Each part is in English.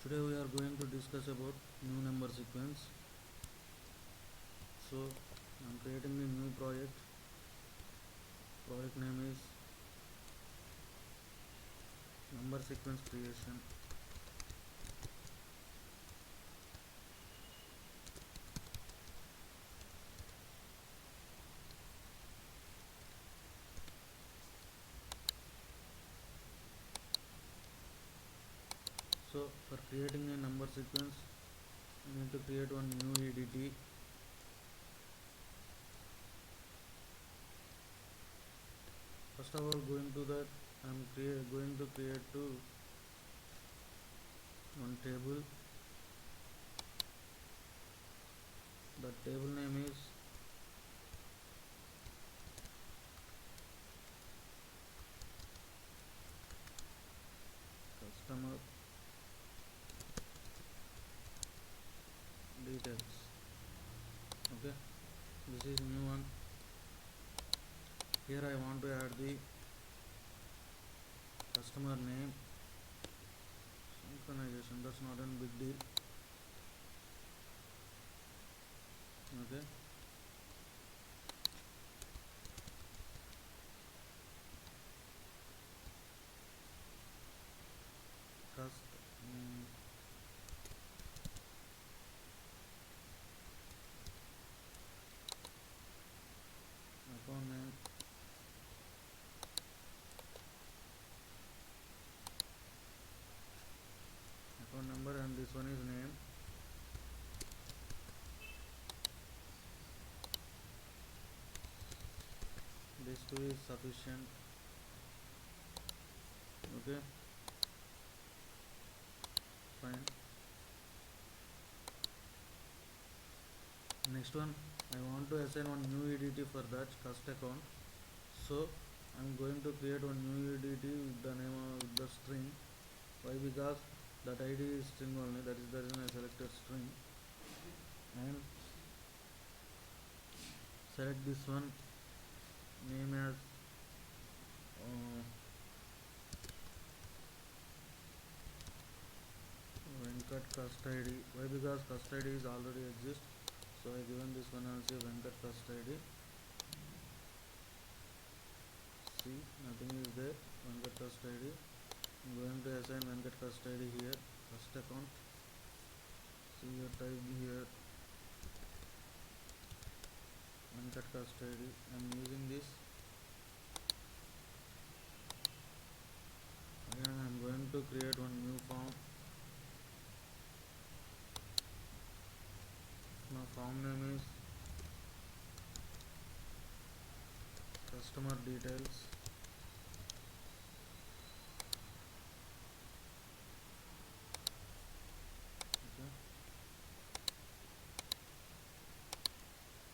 Today we are going to discuss about new number sequence. So I am creating a new project. Project name is number sequence creation. So for creating a number sequence, I need to create one new EDT. First of all, going to that, I am going to create one table. The table name is customer details. Okay, this is new one. Here I want to add the customer name. Synchronization, that's not a big deal. Okay, account name, account number, and this one is name. This two is sufficient. Okay, fine. Next one, I want to assign one new EDT for that cust account. So I'm going to create one new EDT with the name of the string. Why? Because that ID is string only, that is the reason I selected string. And select this one, name as Venkat cust ID. Why? Because cust ID is already exist, so I given this one as a Venkat cust ID. See, nothing is there. Venkat cust ID. I'm going to assign Venkat cust ID here, first account. See, you type here Venkat cust ID. I'm using this. Again, I'm going to create one new form. Now form name is customer details. Okay,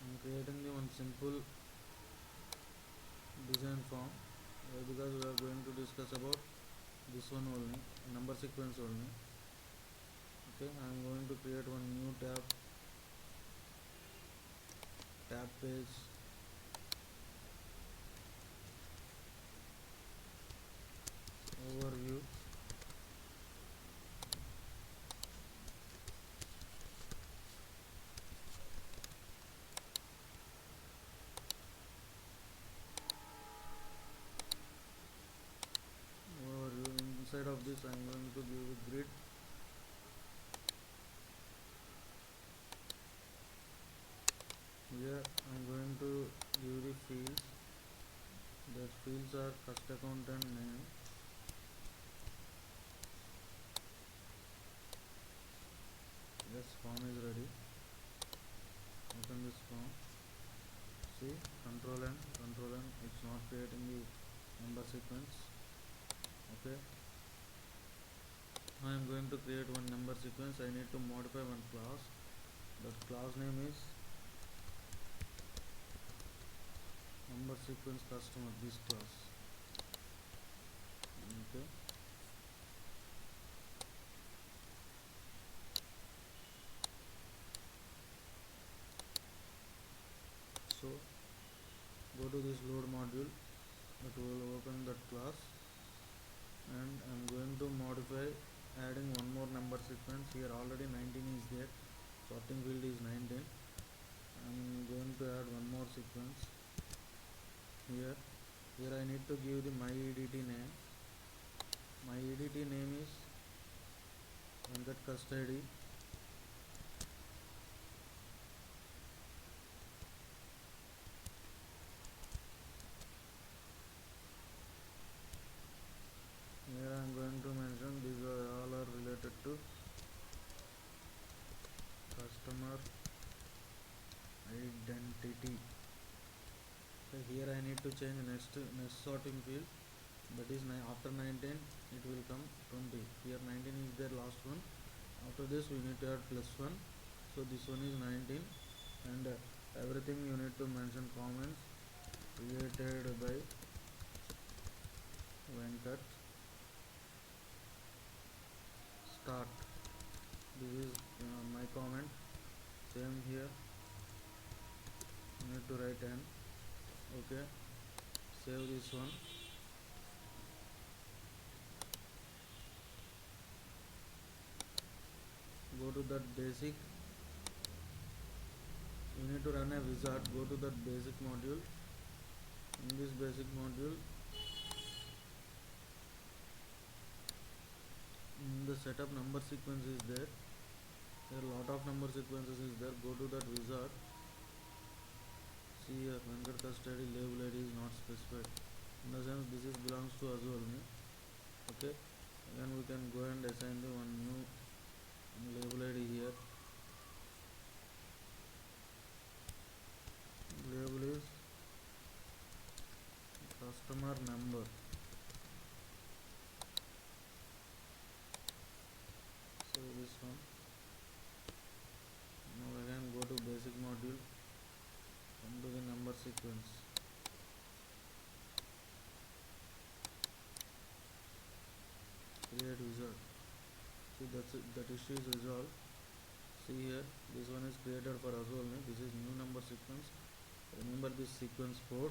I'm creating the one simple design form. Why? Because we are going to discuss about this one only, number sequence only. Okay, I'm going to create one new tab page. Overview. Overview. Inside of this, I'm going to give a grid. Here I'm going to give the fields. The fields are cust account and name. Yes, form is ready. Open this form. See, control N, it's not creating the number sequence. Okay, now I am going to create one number sequence. I need to modify one class. That class name is number sequence customer, this class. Okay, so go to this load module, it will open that class, and I'm going to modify adding one more number sequence sequence. Here already 19 is there, sorting field is 19. I'm going to add one more sequence here I need to give the my edt name. My edt name is Venkat Custody. Here I am going to mention these all are related to customer identity. So here I need to change next sorting field, that is after 19 it will come 20. Here 19 is their last one. After this we need to add +1, so this one is 19, and everything you need to mention comments created by Venkat start. This is my comment. Same here, you need to write n. Okay, save this one. Go to that basic, you need to run a wizard. Go to that basic module. In this basic module, in the setup number sequence is there. There are lot of number sequences is there. Go to that wizard. See here, Venkat Custody label ID is not specified. In the sense this is belongs to us only. Okay, then we can go and assign the one new label ID here. Label is customer number. So this one. Now again go to basic module, come to the number sequence. Create wizard. See, that's it, that issue is resolved. See here, this one is created for us only. This is new number sequence. Remember this sequence 4.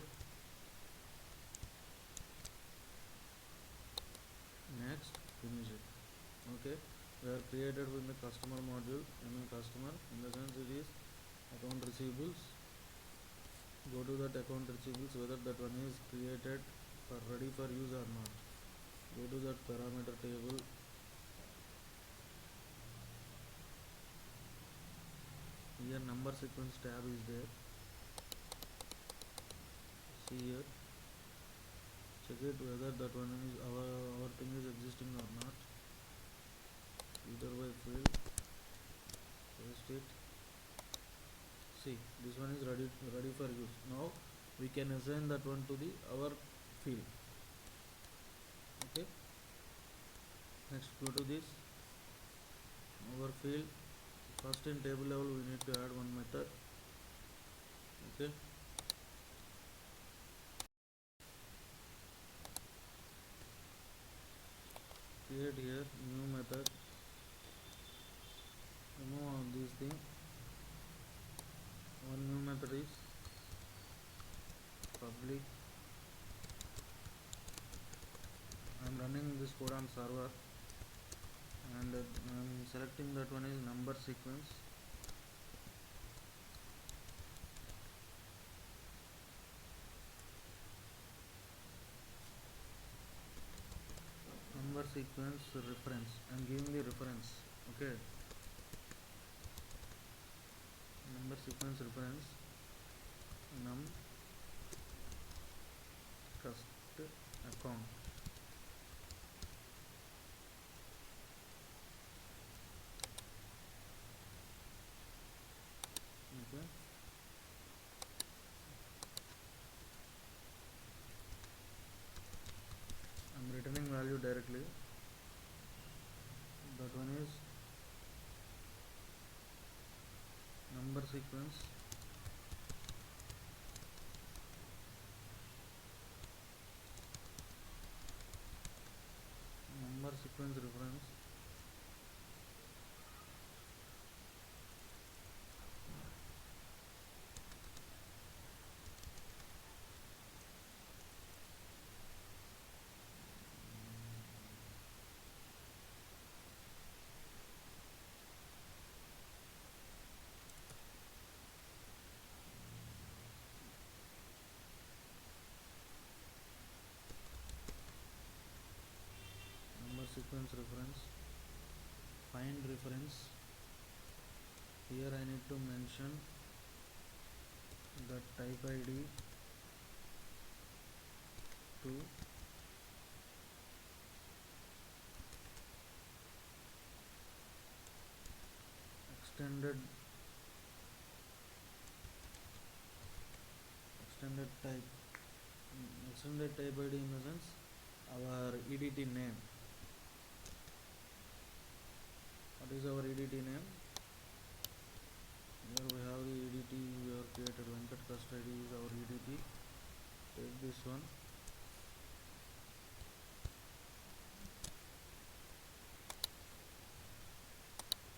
Next, finish it. Okay, we are created with the customer module. Customer, in the sense it is account receivables. Go to that account receivables, whether that one is created for ready for use or not. Go to that parameter table. Here number sequence tab is there. See here, check it whether that one is our thing is existing or not. Filter by field, paste it. See, this one is ready for use. Now we can assign that one to the our field. Okay, next go to this our field. First in table level we need to add one method. Okay, create here new method. Remove all these things. One new method is public. I am running this code on server, and I am selecting that one is number sequence. Number sequence reference. I am giving the reference. Okay, number sequence reference num cust account. Okay, I'm returning value directly. That one is number sequence reference sequence reference, find reference. Here I need to mention the type ID to extended type. Extended type ID in the sense our EDT name. What is our EDT name? Here we have the EDT we have created. Venkat Custody is our EDT. Take this one.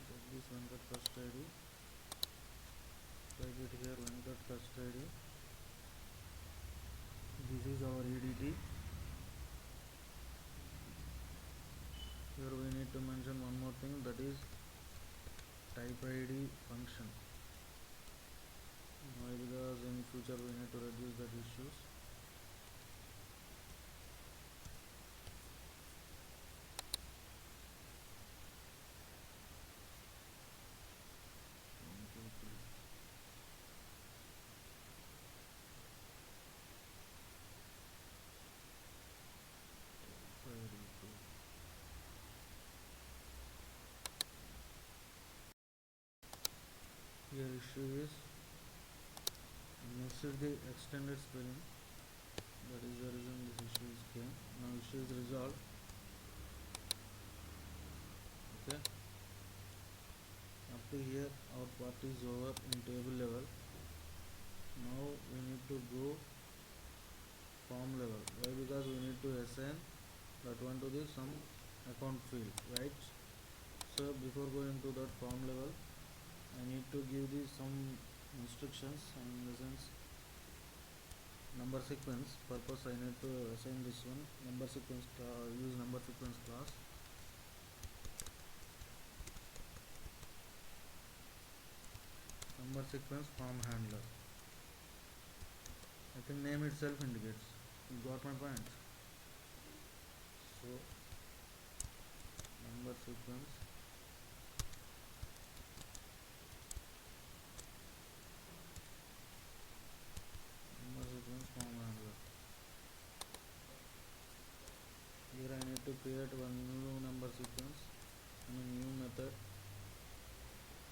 Take this Venkat Custody. Type it here, Venkat Custody. This is our EDT. Here we need to mention one more thing, that is type ID function. Why? Because in future we need to reduce that issues. Here issue is next is the extended spelling. That is the reason this issue is came. Now issue is resolved. Okay. Up to here our part is over in table level. Now we need to go form level. Why? Because we need to assign that one to the some account field, right? So before going to that form level, I need to give these some instructions, in the sense number sequence purpose. I need to assign this one number sequence, use number sequence class. Number sequence form handler. I think name itself indicates. You got my point? So number sequence form handler. Here I need to create one new number sequence and a new method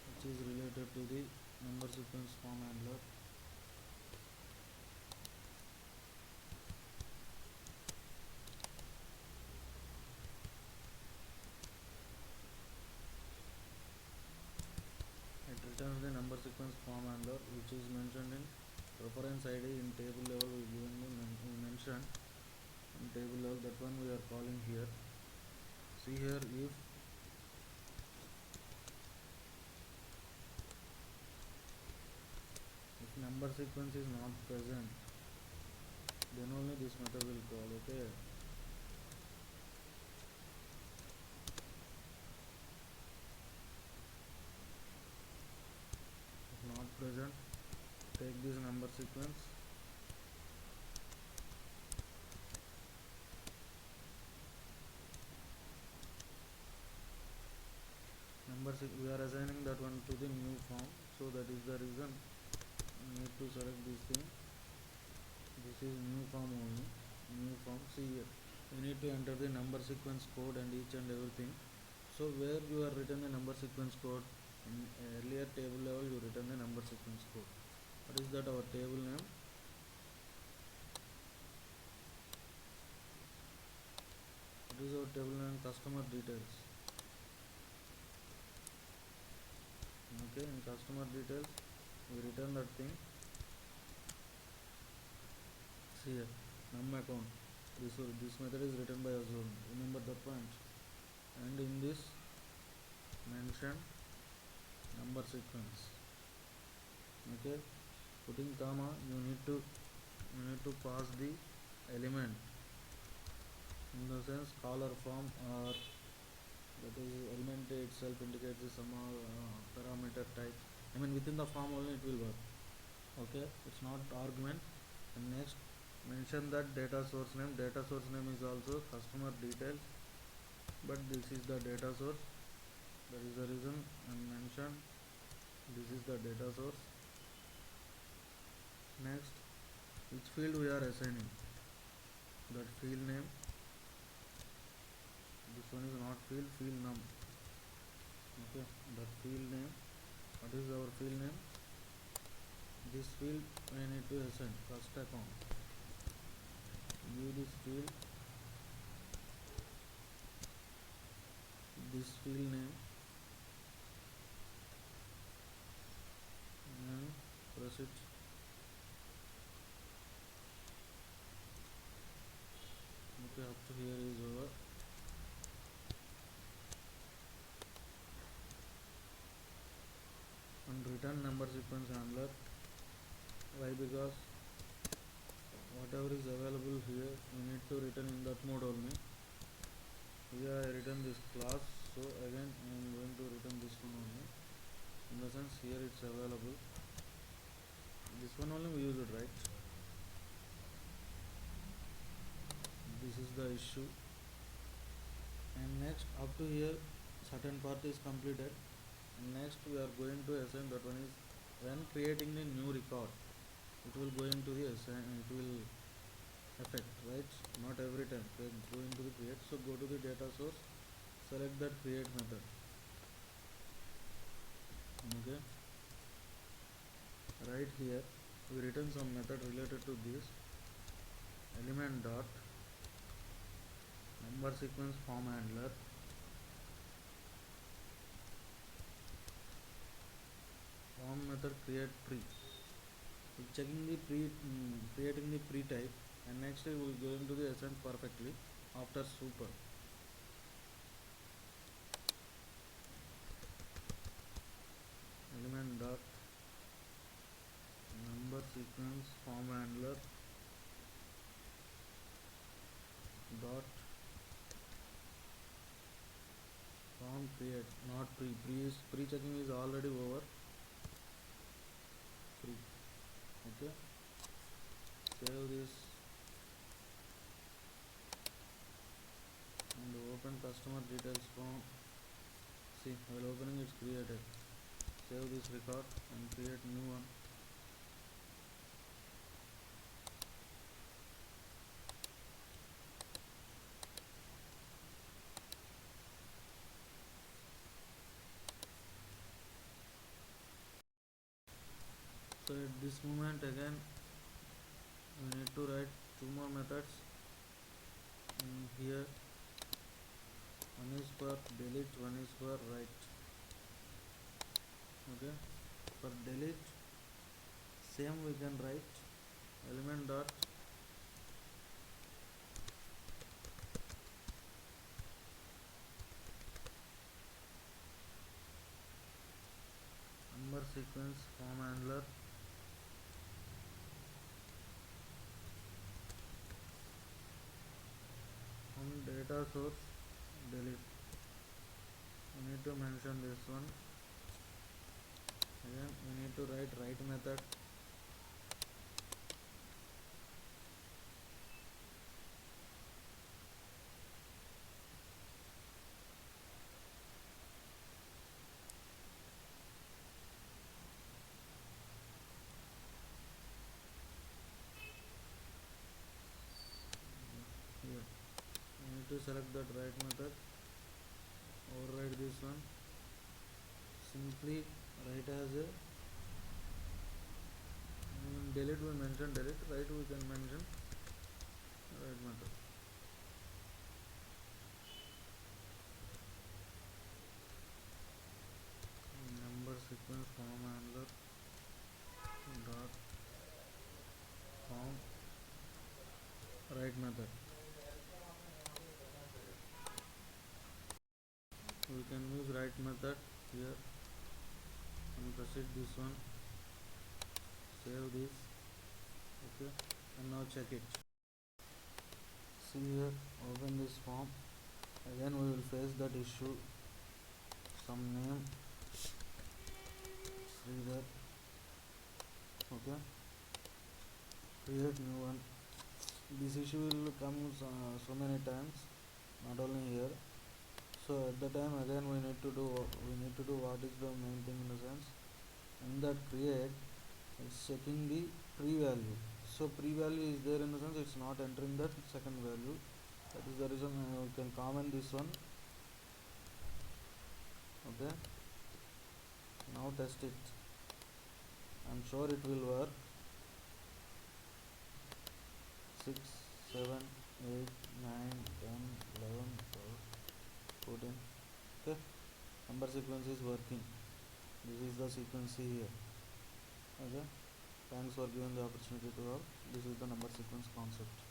which is related to the number sequence form handler. It returns the number sequence form handler which is mentioned in reference ID in table level. We mentioned in table level, that one we are calling here. See here, if number sequence is not present, then only this method will call. Okay. If not present, take this number sequence. We are assigning that one to the new form, so that is the reason we need to select this thing. This is new form only. New form. See here, we need to enter the number sequence code and each and everything. So where you are written the number sequence code, in earlier table level you written the number sequence code. What is that? Our table name. What is our table name? Customer details. Okay, in customer details we return that thing. See here, num account. This method is written by Azure. Remember the point. And in this mention number sequence. Okay, putting comma, you need to pass the element, in the sense caller form, or that is element itself indicates the some parameter type. I mean within the form only it will work. Okay, it's not argument. And next, mention that data source name. Data source name is also customer details, but but this is the data source. That is the reason I mentioned this is the data source. Next, which field we are assigning? That field name. This one is not field num. Okay, that field name. What is our field name? This field I need to assign first account. Give this field this field name and press it. Okay, up to here is over. And return number sequence handler. Why? Because whatever is available here we need to return in that mode only. Here I return this class, so again I am going to return this one only. In the sense here it's available. This one only we use it, right? This is the issue. And next, up to here certain part is completed. And next we are going to assign that one is when creating a new record, it will go into the assign, it will affect, right? Not every time we are going to the create. So go to the data source, select that create method. Okay, right here we return some method related to this element dot number sequence form handler form method create pre. We're checking the creating the pre type, and next we will go into the assign perfectly after super. Element dot number sequence form handler dot form create, not pre checking is already over. Pre. Okay, save this and open customer details form. See, while opening it's created. Save this record and create new one. So at this moment again we need to write two more methods in here. One is for delete, one is for write. Okay, for delete same we can write element dot number sequence form handler from data source delete. We need to mention this one. Again we need to write method. Here we need to select that write method, override this one, simply write as a delete we mention delete, write we can mention write method. Number sequence form handler dot form write method. We can use write method here and proceed this one, save this. Okay, and now check it. See here, open this form. Again we will face that issue, some name Sridhar. Okay, create new one. This issue will come so many times, not only here. So at the time again we need to do what is the main thing in the sense, in that create it's checking the pre-value. So pre-value is there in the sense it's not entering that second value. That is the reason you can comment this one. Okay, now test it. I'm sure it will work. 6, 7, 8, 9, 10, 11, 12, 14. Okay, number sequence is working. This is the sequence here. Okay, thanks for giving the opportunity to help. This is the number sequence concept.